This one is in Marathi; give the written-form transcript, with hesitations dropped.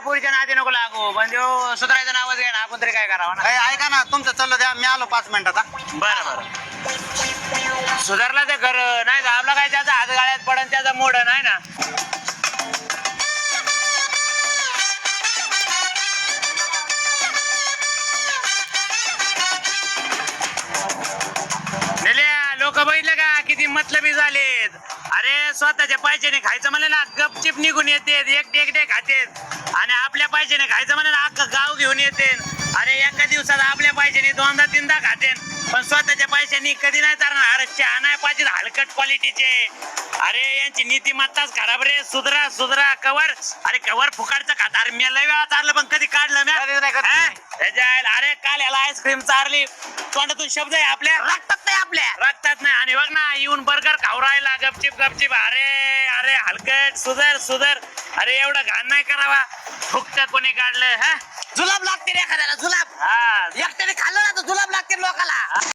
पोरीच्या नादी नको लागू म्हणजे सुधारायचं नावच घ्या ना आपण तरी काय करावं ना. ऐका ना तुमचं चाललं द्या मी आलो 5 मिनिटात हा. बरं बरं सुधारला ते घर नाही आपला काय त्याचा हात गाळ्यात पडन त्याचा मोड नाही ना. लोक बघितले का किती मतलबी झालेत. अरे स्वतःच्या पैशाने खायचं म्हणलं ना गपचिप निघून येते एकटे खातेत आणि आपल्या पैशाने खायचं म्हणलं ना अख्खं गाव घेऊन येते. अरे एका दिवसात आपल्या पैशाने 2दा-3दा खाते पण स्वतःच्या पैशाने कधी नाही चालणार. अरे चहा नाही पाहिजे हलकट क्वालिटीचे. अरे यांची नीतिमत्ताच खराब रे. सुधरा सुधरा कवर. अरे कवर फुकाडचं खात. अरे मी लय वेळा चारलं पण कधी काढलं अरे काल याला आईस्क्रीम चारली तोंडातून शब्द आहे आपल्या रक्तात नाही आणि बघ ना येऊन बर्गर खाऊ राहिला गपचिप गपचिप. अरे अरे हलकट सुधर सुधर. अरे एवढं घाण नाही करावा. फुकटात कोणी काढलं. हा जुलाब लागते रे एखाद्याला जुलाब. हा एकट्याने खाल्लं ना तर जुलाब लागते लोकाला.